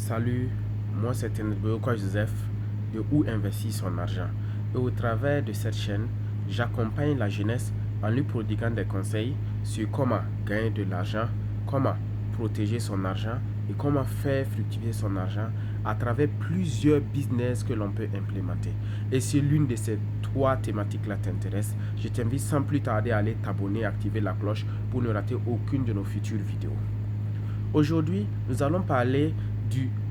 Salut, moi c'est Teneboyoka Joseph de Où investir son argent. Et au travers de cette chaîne, j'accompagne la jeunesse en lui prodiguant des conseils sur comment gagner de l'argent, comment protéger son argent et comment faire fructifier son argent à travers plusieurs business que l'on peut implémenter. Et si l'une de ces trois thématiques-là t'intéresse, je t'invite sans plus tarder à aller t'abonner et activer la cloche pour ne rater aucune de nos futures vidéos. Aujourd'hui, nous allons parler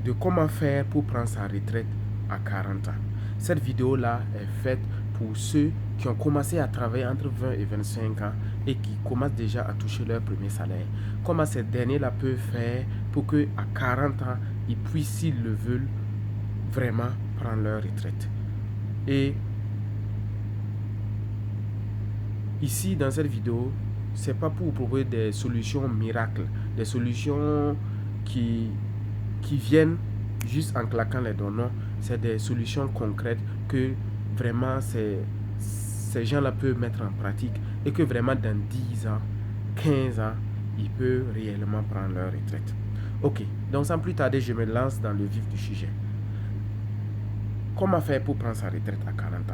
de comment faire pour prendre sa retraite à 40 ans. Cette vidéo-là est faite pour ceux qui ont commencé à travailler entre 20 et 25 ans et qui commencent déjà à toucher leur premier salaire. Comment ces derniers-là peuvent faire pour qu'à 40 ans, ils puissent, s'ils le veulent, vraiment prendre leur retraite. Et ici, dans cette vidéo, c'est pas pour vous proposer des solutions miracles, des solutions qui viennent juste en claquant les doigts. Non, c'est des solutions concrètes que vraiment ces gens-là peuvent mettre en pratique et que vraiment dans 10 ans, 15 ans, ils peuvent réellement prendre leur retraite. Ok, donc sans plus tarder, je me lance dans le vif du sujet. Comment faire pour prendre sa retraite à 40 ans?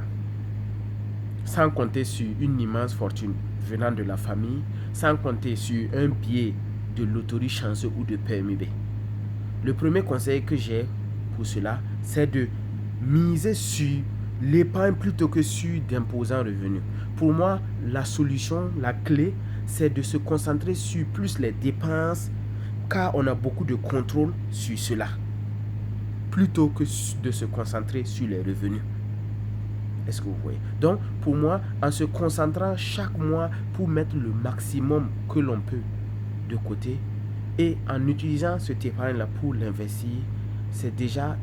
Sans compter sur une immense fortune venant de la famille, sans compter sur un billet de loterie chanceux ou de PMB. Le premier conseil que j'ai pour cela, c'est de miser sur l'épargne plutôt que sur d'imposants revenus. Pour moi, la solution, la clé, c'est de se concentrer sur plus les dépenses, car on a beaucoup de contrôle sur cela, plutôt que de se concentrer sur les revenus. Est-ce que vous voyez? Donc, pour moi, en se concentrant chaque mois pour mettre le maximum que l'on peut de côté et en utilisant cet épargne-là pour l'investir, c'est déjà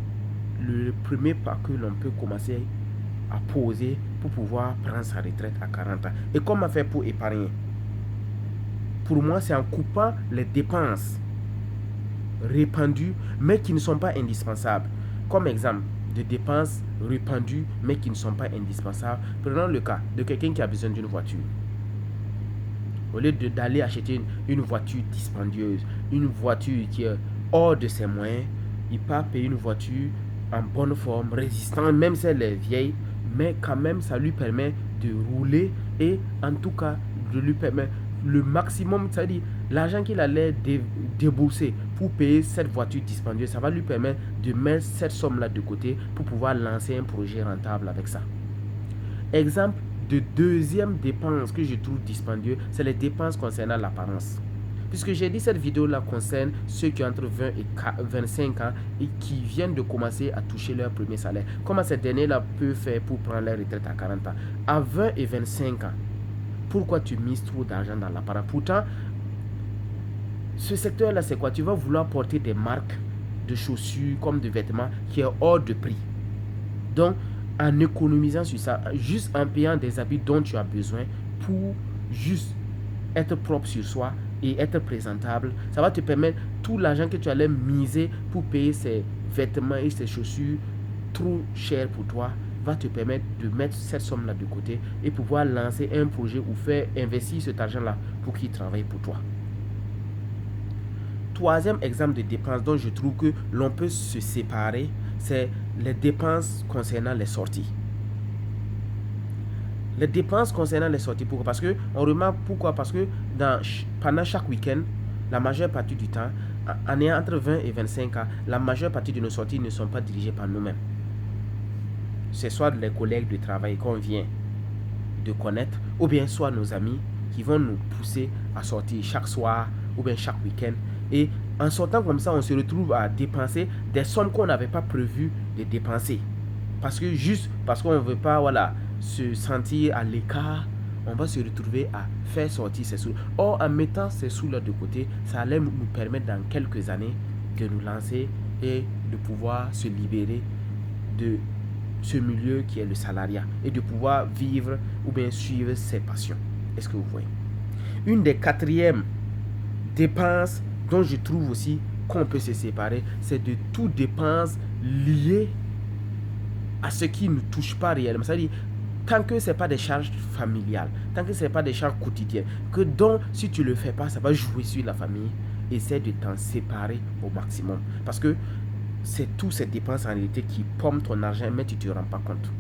le premier pas que l'on peut commencer à poser pour pouvoir prendre sa retraite à 40 ans. Et comment faire pour épargner? Pour moi, c'est en coupant les dépenses répandues, mais qui ne sont pas indispensables. Comme exemple, de dépenses répandues mais qui ne sont pas indispensables. Prenons le cas de quelqu'un qui a besoin d'une voiture. Au lieu d'aller acheter une voiture dispendieuse, une voiture qui est hors de ses moyens, il peut payer une voiture en bonne forme, résistante, même si elle est vieille, mais quand même ça lui permet de rouler et en tout cas de lui permettre le maximum, c'est-à-dire l'argent qu'il allait débourser pour payer cette voiture dispendieuse, ça va lui permettre de mettre cette somme-là de côté pour pouvoir lancer un projet rentable avec ça. Exemple de deuxième dépense que je trouve dispendieux, c'est les dépenses concernant l'apparence. Puisque j'ai dit cette vidéo-là concerne ceux qui ont entre 20 et 25 ans et qui viennent de commencer à toucher leur premier salaire. Comment ces derniers-là peuvent faire pour prendre leur retraite à 40 ans? À 20 et 25 ans, pourquoi tu mises trop d'argent dans l'appareil? Pourtant, ce secteur-là, c'est quoi? Tu vas vouloir porter des marques de chaussures comme de vêtements qui est hors de prix. Donc, en économisant sur ça, juste en payant des habits dont tu as besoin pour juste être propre sur soi et être présentable, ça va te permettre tout l'argent que tu allais miser pour payer ces vêtements et ces chaussures trop chers pour toi, va te permettre de mettre cette somme-là de côté et pouvoir lancer un projet ou faire investir cet argent-là pour qu'il travaille pour toi. Troisième exemple de dépenses dont je trouve que l'on peut se séparer, c'est les dépenses concernant les sorties. Les dépenses concernant les sorties, pourquoi? Parce que on remarque pourquoi? Parce que pendant chaque week-end, la majeure partie du temps, en ayant entre 20 et 25 ans, la majeure partie de nos sorties ne sont pas dirigées par nous-mêmes. C'est soit les collègues de travail qu'on vient de connaître, ou bien soit nos amis qui vont nous pousser à sortir chaque soir ou bien chaque week-end. Et en sortant comme ça, on se retrouve à dépenser des sommes qu'on n'avait pas prévu de dépenser. Juste parce qu'on ne veut pas se sentir à l'écart, on va se retrouver à faire sortir ces sous. Or, en mettant ces sous-là de côté, ça allait nous permettre dans quelques années de nous lancer et de pouvoir se libérer de ce milieu qui est le salariat et de pouvoir vivre ou bien suivre ses passions. Est-ce que vous voyez? Une des quatrièmes dépenses dont je trouve aussi qu'on peut se séparer, c'est de toutes dépenses liées à ce qui ne touche pas réellement. C'est-à-dire, tant que ce n'est pas des charges familiales, tant que ce n'est pas des charges quotidiennes, que donc si tu ne le fais pas, ça va jouer sur la famille, essaie de t'en séparer au maximum. Parce que c'est toutes ces dépenses en réalité qui pomment ton argent, mais tu ne te rends pas compte.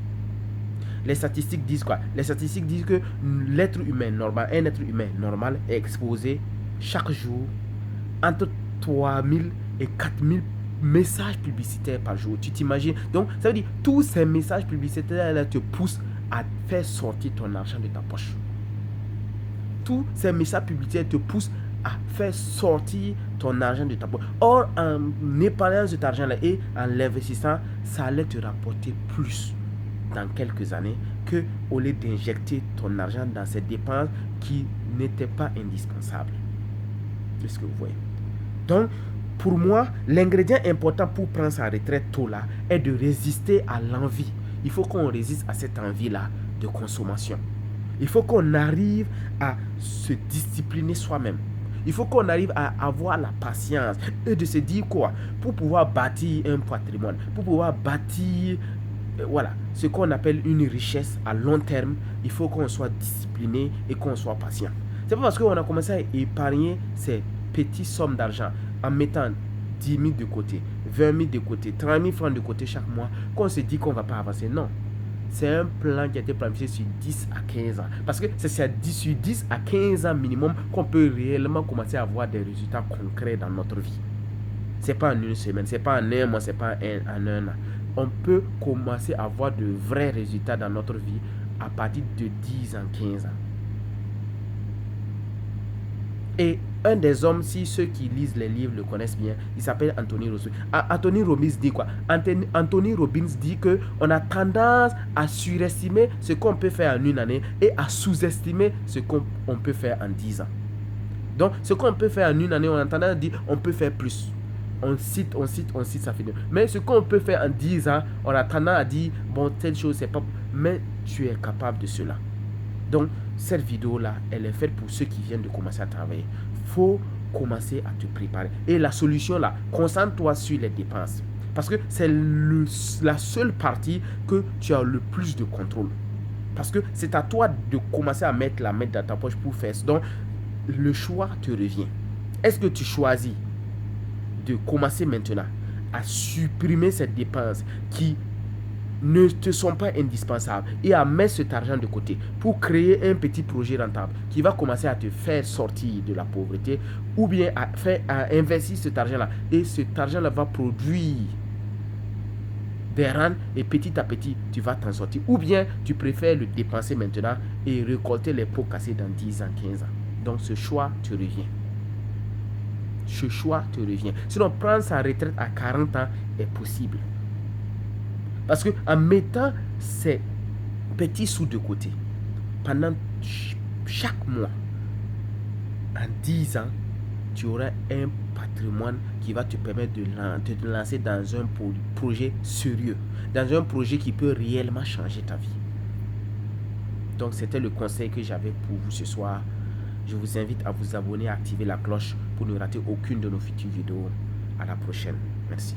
Les statistiques disent quoi? Les statistiques disent que l'être humain normal, un être humain normal est exposé chaque jour entre 3000 et 4000 messages publicitaires par jour. Tu t'imagines? Donc, ça veut dire tous ces messages publicitaires-là te poussent à faire sortir ton argent de ta poche. Tous ces messages publicitaires te poussent à faire sortir ton argent de ta poche. Or, en épargnant cet argent-là et en l'investissant, ça allait te rapporter plus dans quelques années que au lieu d'injecter ton argent dans ces dépenses qui n'étaient pas indispensables. Est-ce que vous voyez? Donc, pour moi, l'ingrédient important pour prendre sa retraite tôt là est de résister à l'envie. Il faut qu'on résiste à cette envie-là de consommation. Il faut qu'on arrive à se discipliner soi-même. Il faut qu'on arrive à avoir la patience et de se dire quoi? Pour pouvoir bâtir un patrimoine, pour pouvoir bâtir voilà, ce qu'on appelle une richesse à long terme, il faut qu'on soit discipliné et qu'on soit patient. C'est pas parce qu'on a commencé à épargner ces petites sommes d'argent en mettant 10 000 de côté, 20 000 de côté, 30 000 francs de côté chaque mois qu'on se dit qu'on ne va pas avancer. Non. C'est un plan qui a été planifié sur 10 à 15 ans. Parce que c'est sur 10 à 15 ans minimum qu'on peut réellement commencer à avoir des résultats concrets dans notre vie. Ce n'est pas en une semaine, ce n'est pas en un mois, ce n'est pas en un an. On peut commencer à avoir de vrais résultats dans notre vie à partir de 10 ans, 15 ans. Et un des hommes, si ceux qui lisent les livres le connaissent bien, il s'appelle Anthony Robbins. Anthony Robbins dit quoi? Anthony Robbins dit qu'on a tendance à surestimer ce qu'on peut faire en une année et à sous-estimer ce qu'on peut faire en 10 ans. Donc, ce qu'on peut faire en une année, on a tendance à dire on peut faire plus. On cite, ça finit. Mais ce qu'on peut faire en 10 ans, on a tendance à dire, bon, telle chose, c'est pas... Mais tu es capable de cela. Donc, cette vidéo-là, elle est faite pour ceux qui viennent de commencer à travailler. Il faut commencer à te préparer. Et la solution, là, concentre-toi sur les dépenses. Parce que c'est la seule partie que tu as le plus de contrôle. Parce que c'est à toi de commencer à mettre la main dans ta poche pour faire ça. Donc, le choix te revient. Est-ce que tu choisis de commencer maintenant à supprimer ces dépenses qui ne te sont pas indispensables et à mettre cet argent de côté pour créer un petit projet rentable qui va commencer à te faire sortir de la pauvreté, ou bien à investir cet argent-là et cet argent-là va produire des rentes et petit à petit tu vas t'en sortir, ou bien tu préfères le dépenser maintenant et récolter les pots cassés dans 10 ans, 15 ans. Donc ce choix te revient. Ce choix te revient. Sinon, prendre sa retraite à 40 ans est possible. Parce qu'en mettant ces petits sous de côté, pendant chaque mois, en 10 ans, tu auras un patrimoine qui va te permettre de te lancer dans un projet sérieux, dans un projet qui peut réellement changer ta vie. Donc, c'était le conseil que j'avais pour vous ce soir. Je vous invite à vous abonner, à activer la cloche pour ne rater aucune de nos futures vidéos. À la prochaine. Merci.